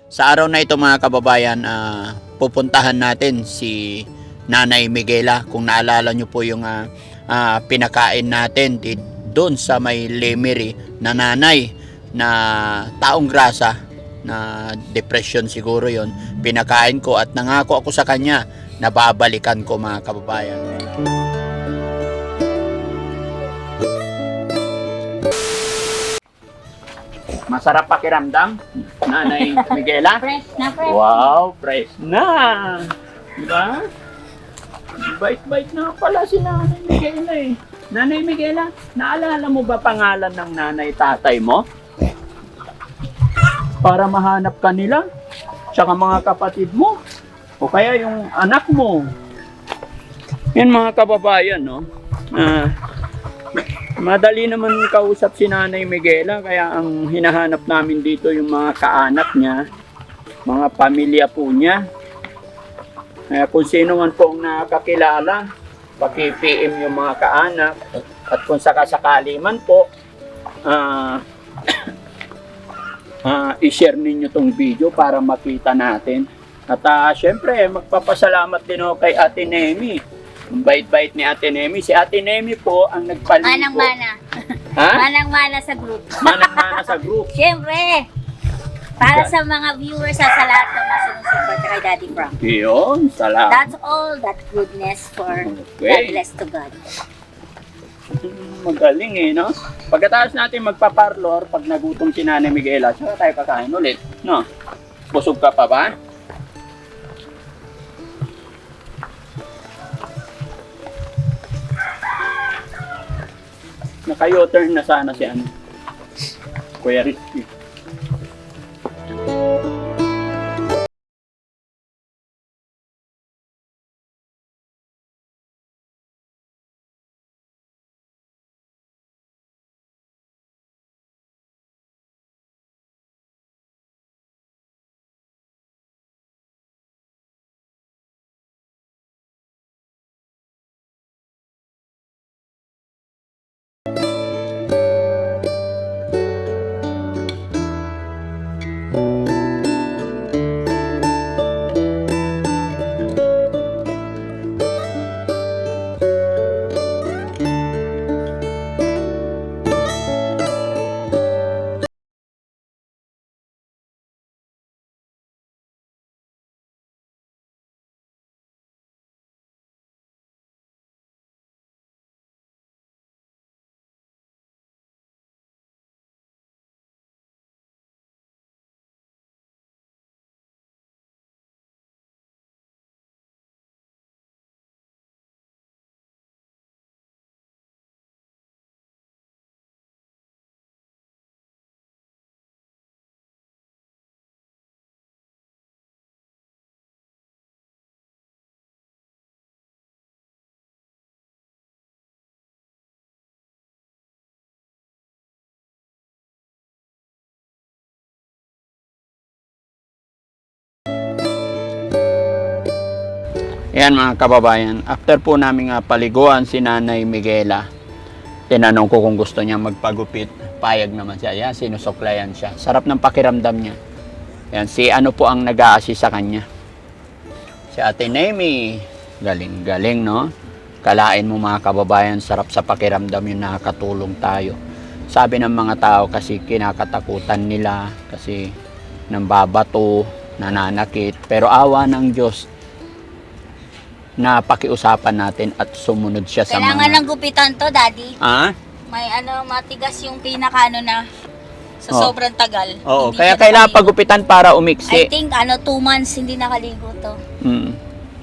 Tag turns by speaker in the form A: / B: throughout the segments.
A: Sa araw na ito mga kababayan, pupuntahan natin si Nanay Miguela. Kung naalala nyo po yung pinakain natin doon sa may Lemery na nanay na taong grasa, na depression siguro yon. Pinakain ko at nangako ako sa kanya na babalikan ko mga kababayan. Masarap pakiramdam, Nanay Miguela?
B: Fresh na fresh.
A: Wow, fresh na! Diba? Bait-bait na pala si Nanay Miguela eh. Nanay Miguela, naalala mo ba pangalan ng nanay tatay mo? Para mahanap ka nila, tsaka mga kapatid mo, o kaya yung anak mo. Yan mga kababayan, no? Madali naman kausap si Nanay Miguela, kaya ang hinahanap namin dito yung mga kaanak niya, mga pamilya po niya. Kaya kung sino man po ang nakakilala, paki-PM yung mga kaanak, at kung sakasakali man po, i-share ninyo tong video para makita natin. At syempre, magpapasalamat din ako kay Ate Nemi. Ang bait-bait ni Ate Nemi. Si Ate Nemi po ang nagpaligo.
B: Manang-mana.
A: Ha?
B: Manang-mana sa group.
A: Manang-mana sa group.
B: Siyempre, para sa mga viewers at sa lahat ng nasusupport kay Daddy Frank.
A: Yun, salamat.
B: That's all that goodness for God bless to God.
A: Magaling eh, no? Pagkatapos natin magpa-parlor, pag nagutom si Nanay Miguela, saka tayo kakain ulit, no? Busog ka pa ba? Naka-U-turn na sana si Kuya Rizky. Ayan mga kababayan, after po namin paliguan si Nanay Miguela, tinanong ko kung gusto niya magpagupit. Payag naman siya. Ayan, sinusuklayan siya. Sarap ng pakiramdam niya. Ayan, si po ang nag-a-assist sa kanya. Si Ate Nemi. Galing-galing, no? Kalain mo mga kababayan, sarap sa pakiramdam yung nakakatulong tayo. Sabi ng mga tao kasi kinakatakutan nila, kasi nambabato, nananakit. Pero awa ng Diyos, na pakiusapan natin at sumunod siya sa
B: Kailangan
A: mga...
B: ng gupitan to, Daddy. May matigas yung pinaka na sa sobrang tagal.
A: Oo,
B: Hindi
A: kaya
B: siya
A: kailangan
B: nakaligo.
A: pagupitan para umiksi.
B: I think 2 months hindi nakaligo to.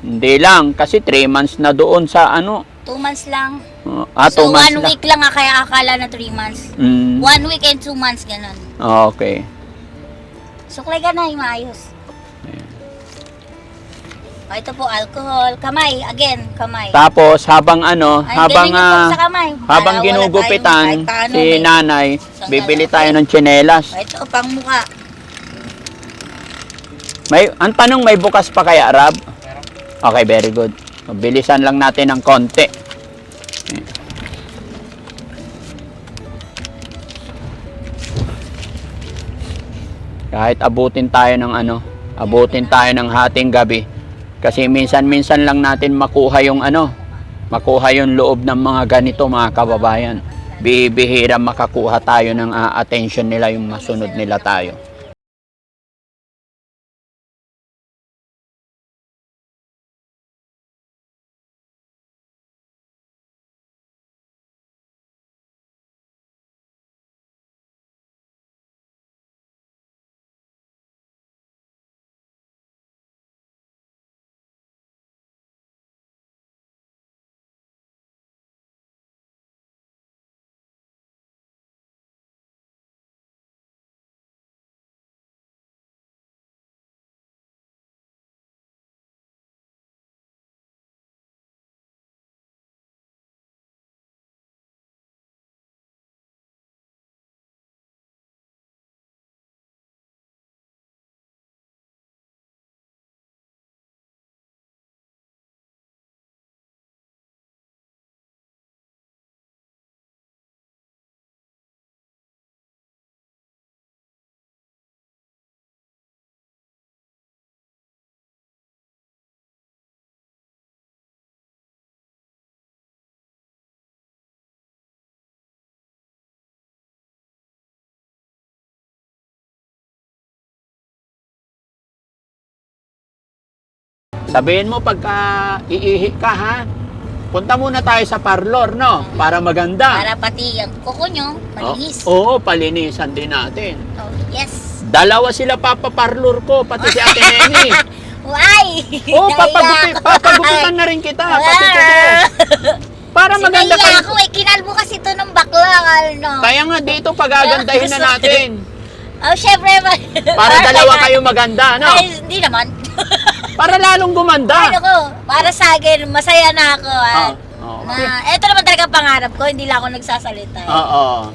A: Hindi lang, kasi 3 months na doon sa
B: 2 months lang.
A: 2
B: So
A: months
B: 1
A: na.
B: week lang kaya akala na 3 months. 1 week and 2 months ganun.
A: Okay.
B: Suklay ka na, maayos. Ito po, alcohol. Kamay, again, kamay.
A: Tapos habang
B: Ay,
A: habang
B: ganun yung po sa kamay.
A: habang
B: Para wala
A: ginugupitan
B: tayong kahit paano,
A: si
B: may-
A: Nanay,
B: Sandali,
A: bibili
B: okay.
A: tayo ng tsinelas.
B: Ito, pang mukha.
A: Ang tanong, may bukas pa kaya, Rab? Okay, very good. Bilisan lang natin ng konti. Kahit abutin tayo ng ano, abutin tayo ng hating gabi. Kasi minsan-minsan lang natin makuha yung ano, makuha yung loob ng mga ganito mga kababayan. Bihira makakuha tayo ng attention nila, yung masunod nila tayo. Sabihin mo pagka iihi ka ha, punta muna tayo sa parlor, no? Para maganda.
B: Para pati ang kuko nyo, malinis.
A: Oo, palinisan din natin.
B: Oh, yes.
A: Dalawa sila papaparlor ko, pati si Ate Nemi.
B: Why?
A: Oo, papagupitan na rin kita, pati ko. Para maganda
B: Sinaya
A: ka.
B: ako eh, kinalbo kasi ito ng bakla, ano.
A: Kaya nga dito pagagandahin na natin.
B: Oh, syempre.
A: Para dalawa kayo maganda, no?
B: Ay, hindi naman.
A: Para lalong gumanda.
B: Ay, ako, para sa akin, masaya na ako.
A: Okay.
B: Ito naman talaga pangarap ko, hindi lang ako nagsasalita.
A: Oo.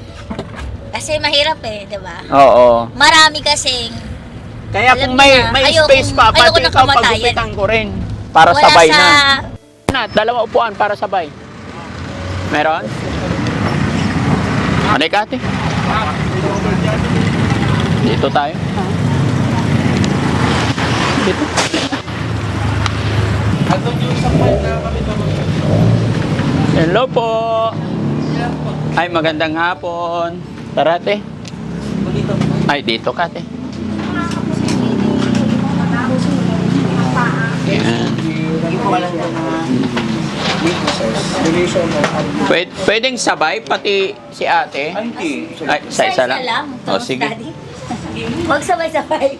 B: Kasi mahirap eh, di ba?
A: Oo.
B: Marami kasing
A: Kaya
B: Alam
A: kung
B: mo
A: may
B: na,
A: may
B: ayokong-
A: space pa,
B: ayoko
A: pati
B: na
A: ikaw
B: kamatayan.
A: pagupitan ko rin. Para
B: wala
A: sabay
B: sa...
A: na. Dalawa upuan para sabay. Meron? Halika ate. Dito tayo. Dito. Hello po. Ay, magandang hapon. Tara ate. Ay, dito ka ate. Yan. Pwedeng sabay pati si ate? Ay, isa lang. O, sige.
B: Huwag sabay-sabay.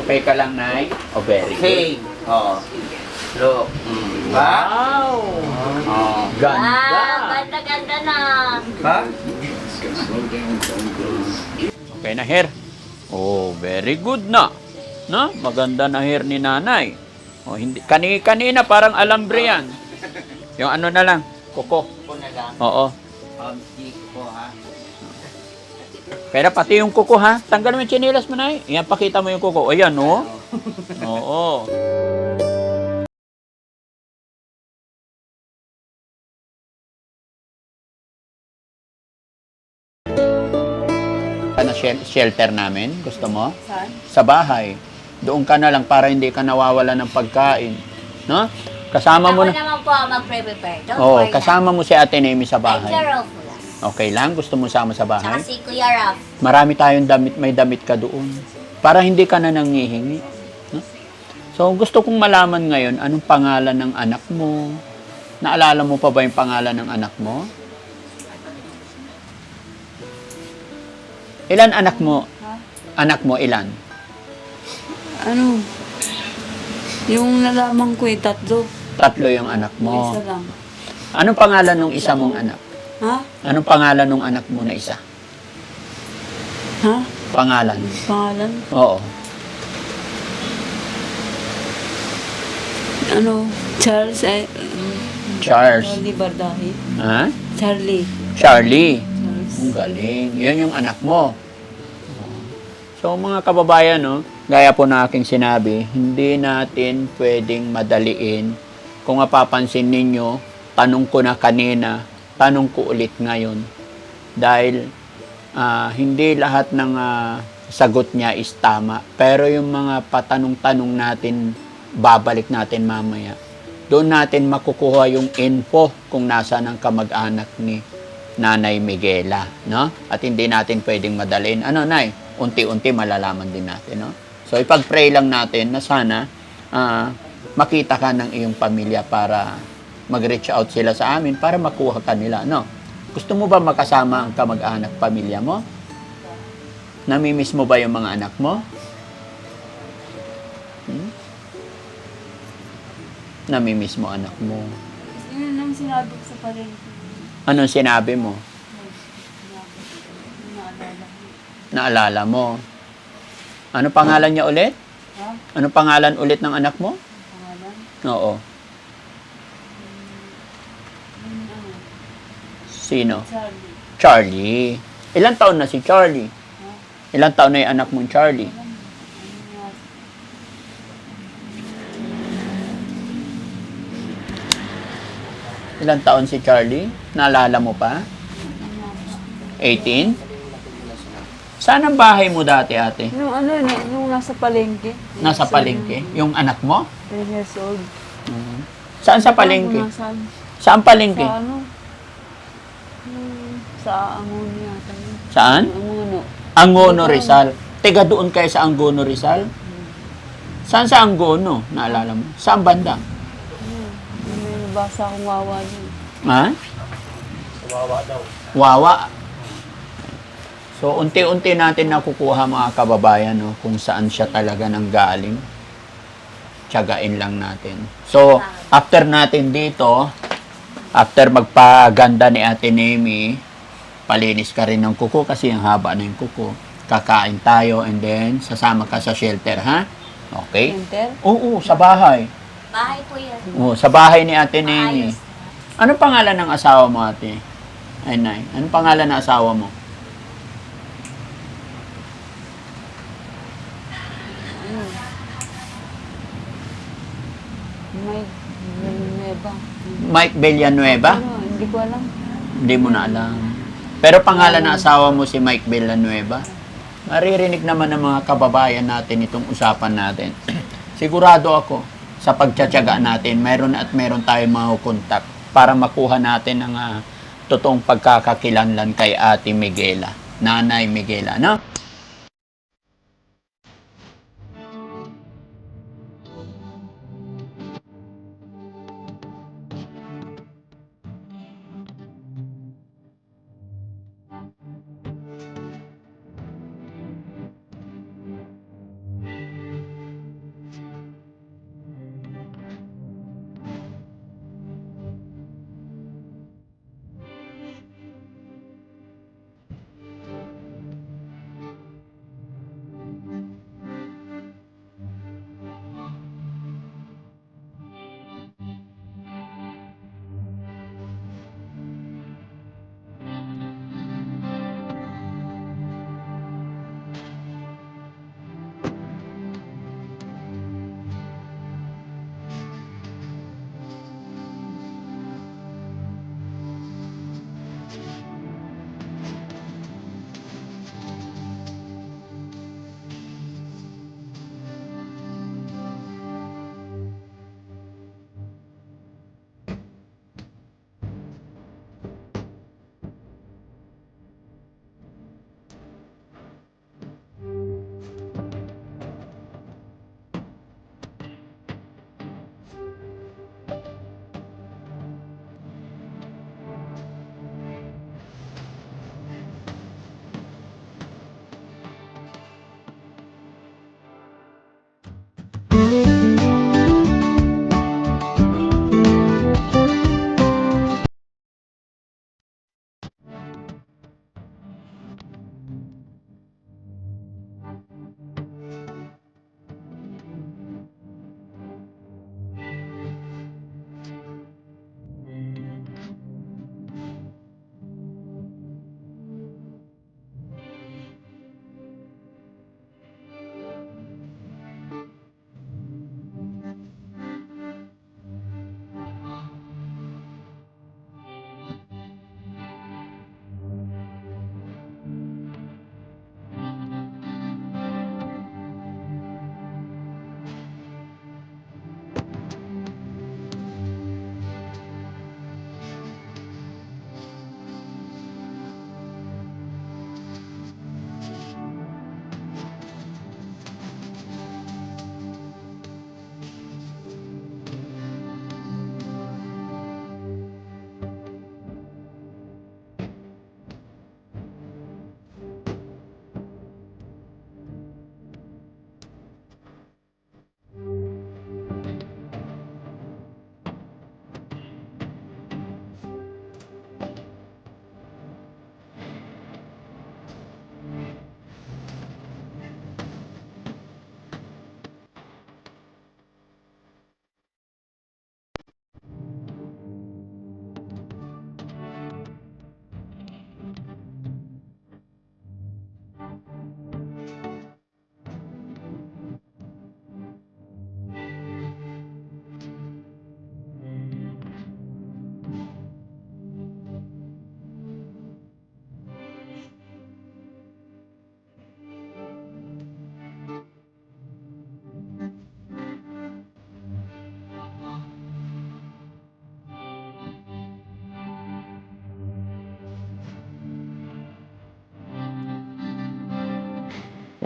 A: Okay ka lang, Nay? Oh, very good.
C: Hey. Oh. Look. Ha?
A: Wow! Oh, ganda!
B: Ganda-ganda na.
C: Ha?
A: Okay na hair. Oh, very good na. No? Maganda na hair ni nanay. Oh, hindi kanina parang alambre yan. Yung ano na lang, kuko.
C: Ako na lang.
A: Oo.
C: Pamsi ko ha.
A: Pero pati yung kuko ha. Tanggal mo yung tsinelas mo na eh. Yan, pakita mo yung kuko. Ayan, oh. Oo. Ano shelter namin? Gusto mo?
B: Saan?
A: Sa bahay. Doon ka na lang para hindi ka nawawala ng pagkain. No? Kasama mo
B: Ako
A: na.
B: naman po ang magpre-prepare. Don't
A: Oo,
B: worry
A: kasama mo si Ate Nemi sa
B: na. I'm
A: bahay.
B: Carol Fulas.
A: Okay lang? Gusto mo sama sa
B: Tsaka
A: bahay?
B: si Kuya Raf.
A: Marami tayong damit, may damit ka doon. Para hindi ka na nangihingi. No? So, gusto kong malaman ngayon, anong pangalan ng anak mo? Naalala mo pa ba yung pangalan ng anak mo? Ilan anak mo? Anak mo, ilan?
D: Ano? Yung nalaman ko eh, 3.
A: Tatlo yung anak mo.
D: Isa lang.
A: Anong pangalan ng isa mong anak?
D: Ha?
A: Anong pangalan ng anak mo na isa?
D: Ha?
A: Pangalan?
D: Pangalan?
A: Oo.
D: Ano? Charles,
A: Charles.
D: Charlie Bardahi.
A: Ha?
D: Charlie.
A: Charlie.
D: Charles.
A: Ang galing. Yan yung anak mo. So mga kababayan, no, gaya po na aking sinabi, hindi natin pwedeng madaliin. Kung mapapansin ninyo, tanong ko na kanina, tanong ko ulit ngayon. Dahil hindi lahat ng sagot niya is tama. Pero yung mga patanong-tanong natin, babalik natin mamaya. Doon natin makukuha yung info kung nasa ng kamag-anak ni Nanay Miguela, no? At hindi natin pwedeng madalin. Ano, Nay? Unti-unti malalaman din natin, no? So, ipag-pray lang natin na sana makita ka ng iyong pamilya para mag-reach out sila sa amin para makuha ka nila, no? Gusto mo ba makasama ang kamag-anak pamilya mo? Namimiss mo ba yung mga anak mo? Namimiss mo anak mo.
D: Yun ang sinabi ko sa palengke.
A: Anong sinabi mo?
D: Naalala ko.
A: Naalala mo? Ano pangalan niya ulit?
D: Ha?
A: Ano pangalan ulit ng anak mo?
D: Pangalan?
A: Oo.
D: Ano?
A: Sino?
D: Charlie.
A: Charlie. Ilang taon na si Charlie?
D: Ha?
A: Ilang taon na yung anak mong Charlie?
D: Ano nga?
A: Ilang taon si Charlie? Naalala mo pa? 18? Saan ang bahay mo dati, ate?
D: Nung ano yun eh, nung nasa palengke.
A: Nasa palengke? Yung anak mo?
D: 10 years old.
A: Saan sa palengke?
D: Nasaan?
A: Saan palengke?
D: Sa ano? Sa Angono yata yun.
A: Saan?
D: Angono.
A: Angono, Rizal. Tega doon kayo sa Angono, Rizal? Saan sa Angono? Naalala mo? Saan banda?
D: May nabasa akong wawa yun.
A: Ha? Wawa daw. Wawa. So, unti-unti natin nakukuha mga kababayan, no, kung saan siya talaga nanggaling. Tiyagain lang natin. So, after natin dito, after magpaganda ni Ate Nemi, palinis ka rin ng kuko kasi ang haba na yung kuko. Kakain tayo and then sasama ka sa shelter, ha? Okay?
D: Center?
A: Oo, sa bahay.
B: Bahay po yan.
A: Oo, sa bahay ni Ate Nemi.
B: Maayos.
A: Anong pangalan ng asawa mo, ate? Ay, Nay. Anong pangalan ng asawa mo?
D: May Villanueva.
A: Mike Villanueva?
D: Ano, hindi ko alam.
A: Hindi mo na alam. Pero pangalan ng asawa mo si Mike Villanueva? Maririnig naman ng mga kababayan natin itong usapan natin. Sigurado ako, sa pagtsatsaga natin, meron at meron tayong mga kontak para makuha natin ang totoong pagkakakilanlan kay Ate Miguela, Nanay Miguela, no?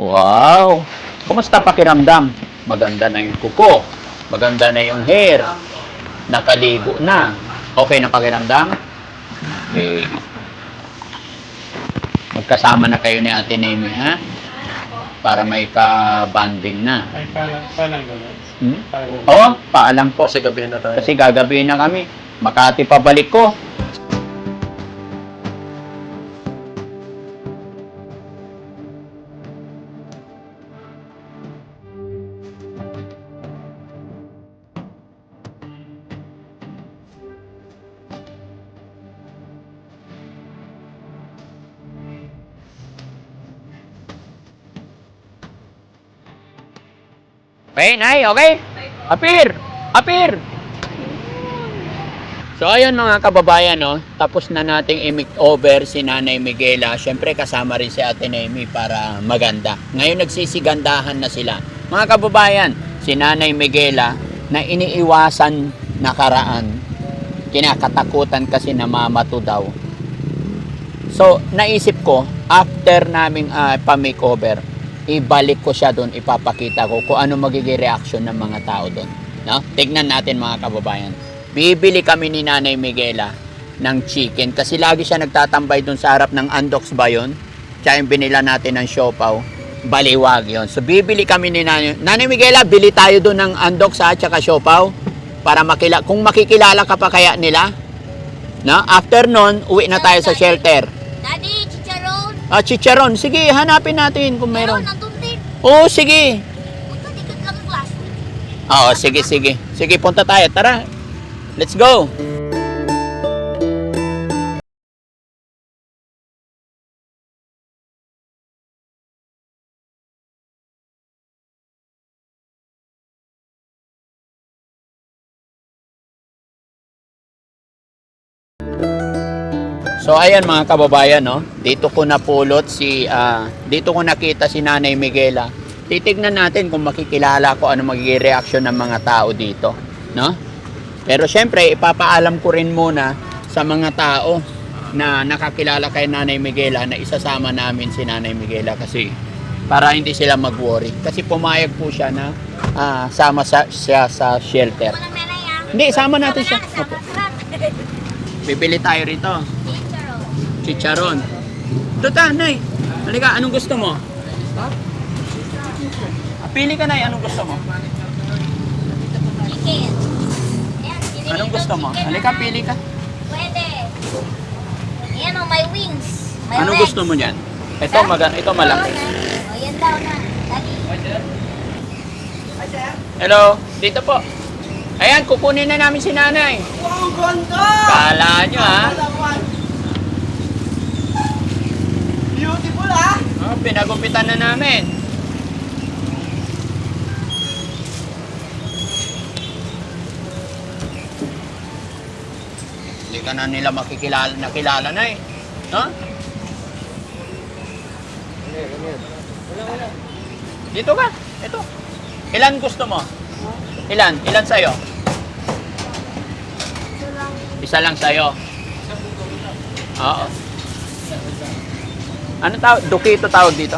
A: Wow! Kumusta pakiramdam? Maganda na yung kuko. Maganda na yung hair. Nakaligo na. Okay na pakiramdam? Okay. Magkasama na kayo ni Ate Naomi, ha? Para may ka-banding na.
E: Ay, paalam gano'n.
A: Oo, paalam po.
E: Kasi gabihin na tayo.
A: Kasi gagabihin na kami. Makati pabalik ko. Okay, Nay, okay? Apir! Apir! So, ayun mga kababayan, no? Tapos na nating i-make-over si Nanay Miguela. Siyempre, kasama rin si Ate Naomi para maganda. Ngayon, nagsisigandahan na sila. Mga kababayan, si Nanay Miguela na iniiwasan nakaraan. Kinakatakutan kasi na mamato daw. So, naisip ko, after naming pa-makeover, ibalik ko siya doon, ipapakita ko kung ano magiging reaction ng mga tao doon. No? Tignan natin mga kababayan. Bibili kami ni Nanay Miguela ng chicken kasi lagi siya nagtatambay doon sa harap ng Andox ba yun? Tsaka yung binila natin ng siopaw, baliwag yon. So, bibili kami ni Nanay Miguela, bili tayo doon ng Andox at tsaka siopaw para kung makikilala ka pa kaya nila. No? After nun, uwi na tayo sa shelter.
B: Daddy, chicharon.
A: Chicharon. Sige, hanapin natin kung meron.
B: Nandun din.
A: Oo, sige.
B: Magkadikit lang ang glass.
A: Oo, sige, sige. Sige, punta tayo. Tara. Let's go. So ayan mga kababayan, no. Dito ko napulot dito ko nakita si Nanay Miguela. Titignan natin kung makikilala ko ano magiging reaction ng mga tao dito, no? Pero syempre ipapaalam ko rin muna sa mga tao na nakakilala kay Nanay Miguela na isasama namin si Nanay Miguela kasi para hindi sila mag-worry. Kasi pumayag po siya na siya sa shelter.
B: Walang nanay ah.
A: Hindi, sama natin siya.
B: Sama
A: Opo.
B: lahat.
A: Bibili tayo rito.
B: Chicharon.
A: Chicharon. Duta, Nay. Halika, anong gusto mo? Pili ka, Nay. Anong gusto mo?
B: Chicken. Ayan, pinili
A: Anong
B: ko
A: gusto mo?
B: chicken,
A: Halika,
B: nanay.
A: pili ka.
B: Pwede. Ayan o, may wings. May
A: Anong
B: legs.
A: gusto mo dyan? Ito, ito malaki.
B: O, yan daw na. Daddy.
A: Hello, dito po. Ayan, kukunin na namin si Nanay.
C: Wow, ganda!
A: Kala nyo, ha?
C: Beautiful, ha?
A: Pinagupitan na namin. Hindi ka na nila nakilala na eh. No? Dito ka. Ito. Ilan gusto mo? Ilan? Ilan sa'yo? Isa lang sa'yo. Oo. Ano tawag? Dukito tawag dito?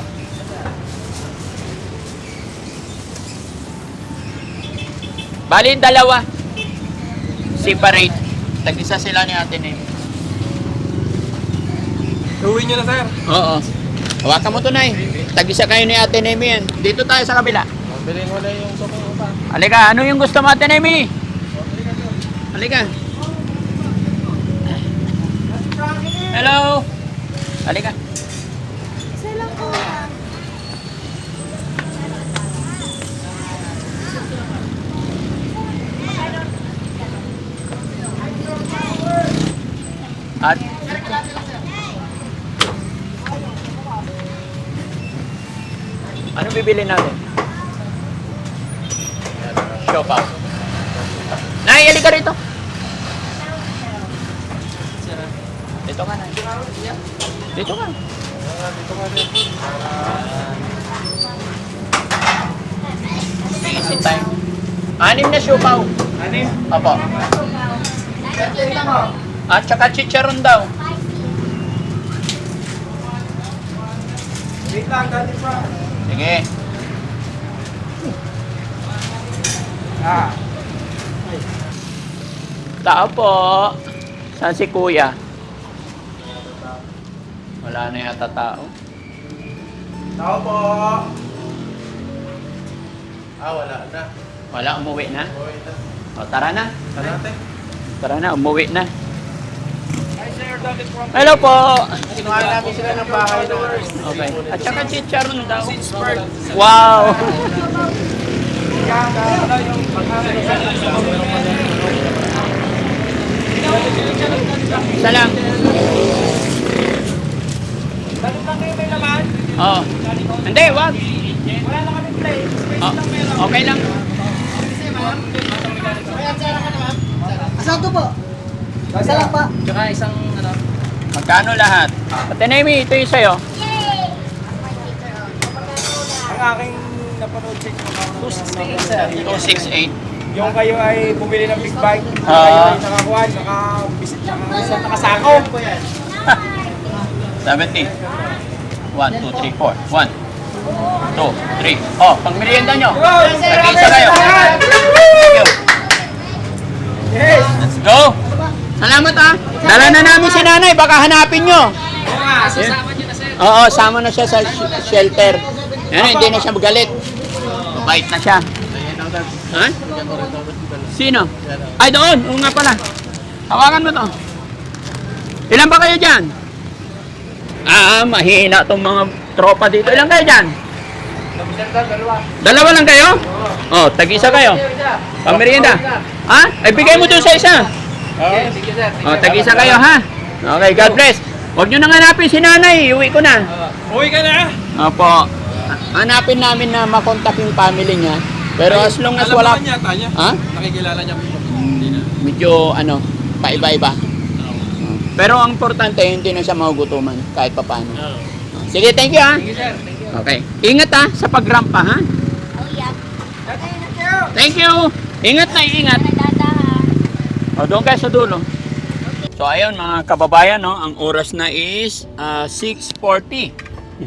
A: Bali, dalawa. Separate. Tag-isa sila ni Ate Nemi.
C: Uwi nyo na, sir.
A: Oo. Hawakan mo to, Nay. Tag-isa kayo ni Ate Nemi yan. Dito tayo sa kabila.
C: Bilhin mo na yung sopa pa.
A: Halika, ano yung gusto mo, Ate Nemi? Halika. Hello. Halika.
B: Isa lang po.
A: At ano bibili natin? Siopaw. Nay, halika rito. Dito ka na. Dito ka. Easy time. 6 na siopaw. 6? Opo. At saka chicharon daw.
C: Wait lang, dati pa.
A: Sige. Tao po. Saan si Kuya? Wala na yata tao.
C: Tao po. Wala na.
A: Wala, umuwi na.
C: Uwi na.
A: O, tara na.
C: Kalate.
A: Tara na, umuwi na.
C: Hi, sir. Dati po.
A: Hello po.
C: Kinuha namin sila ng bahay na.
A: Okay. At saka chicharon daw. Wow. Isa lang.
C: Dati lang kayo may laman?
A: Oo. Hindi, wag.
C: Wala na kami plate.
A: Okay lang.
E: Asan to po? Isa lang pa.
C: Tsaka isang ano?
A: Magkano lahat? Ate Nemi, ito yung sa'yo.
B: Yay!
C: Ang aking napanood check ko 268, sir.
A: 268.
C: Yung kayo ay bumili ng big bike,
A: Ah.
C: kayo ay nakakuha, nakabisit, nakasako.
A: 70. 1, 2, 3, 4. 1, 2, 3. Oh, pang merienda nyo. Tag-isa kayo. Thank you. Let's go. Salamat ah. Dala na namin si nanay. Baka hanapin nyo. Oo, sama na siya sa shelter. Yan, hindi na siya magalit. Mabait na siya. Ha? Sino? Ay, doon. Oo nga pala. Hawakan mo to. Ilan ba kayo dyan? Mahina tong mga tropa dito. Ilan kayo dyan? Dalawa lang kayo? Oh, tag-isa kayo. Pamerienda. Ha? Ay, bigay mo doon sa isa. Oh, tag-isa kayo ha. Okay, God bless. Huwag nyo nang hanapin si nanay. Iuwi ko na.
C: Uwi ka na!
A: Opo. Hanapin namin na makontak yung family niya. Pero as long as wala...
C: Alam yata niya.
A: Ha?
C: Nakikilala niya.
A: Medyo paiba-iba. Pero ang importante, hindi na siya magugutuman kahit papaano. Sige, thank you ha. Okay. Ingat ha sa pagrampa ha.
B: Oh, yeah.
A: Thank you. Ingat na ingat.
B: Nadadahan.
A: O, doon kayo sa dulo. So, ayun mga kababayan, no, ang oras na is 6:40.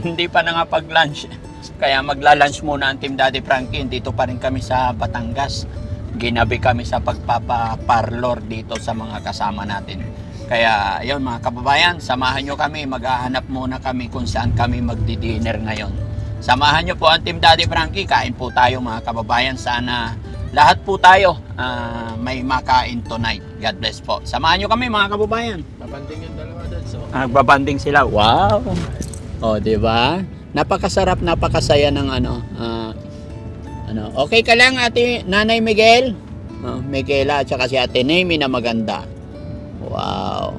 A: Hindi pa nakapag-lunch. Kaya magla-lunch muna ang Team Daddy Frankie. Dito pa rin kami sa Batangas. Ginabi kami sa pagpapaparlor dito sa mga kasama natin. Kaya, ayun mga kababayan, samahan nyo kami. Maghahanap muna kami kung saan kami magdi-dinner ngayon. Samahan nyo po ang Team Daddy Frankie. Kain po tayo mga kababayan. Sana lahat po tayo may makain tonight. God bless po. Samahan nyo kami mga kababayan.
C: Babanding yung dalawa doon. So,
A: Nagbabanding sila. Wow! O, di ba? Napakasarap, napakasaya ng Okay ka lang, Ate Nanay Miguel? Miguela at saka si Ate Nemi na maganda. Wow!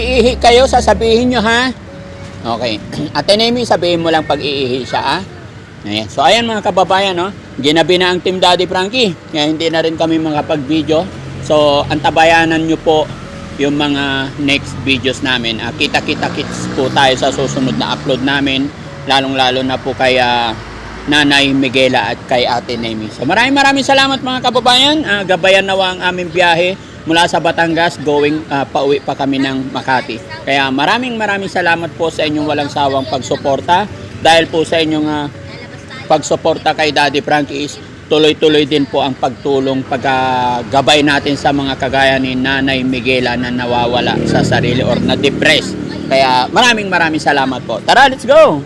A: Iihi kayo, sasabihin nyo ha. Okay. Ate Nemi, sabihin mo lang pag iihi siya ha. Ayan. So ayan mga kababayan, no? Ginabi na ang Team Daddy Frankie. Kaya hindi na rin kami makapag-video. So antabayanan nyo po yung mga next videos namin. Kita-kita-kits po tayo sa susunod na upload namin. Lalong-lalo na po kay Nanay Miguela at kay Ate Nemi. So maraming salamat mga kababayan. Gabayan nawa ang aming biyahe mula sa Batangas going pauwi pa kami ng Makati. Kaya maraming salamat po sa inyong walang sawang pagsuporta. Dahil po sa inyong pagsuporta kay Daddy Frankie is tuloy-tuloy din po ang pagtulong, paggabay natin sa mga kagaya ni Nanay Miguela na nawawala sa sarili or na-depress. Kaya maraming salamat po. Tara, let's go!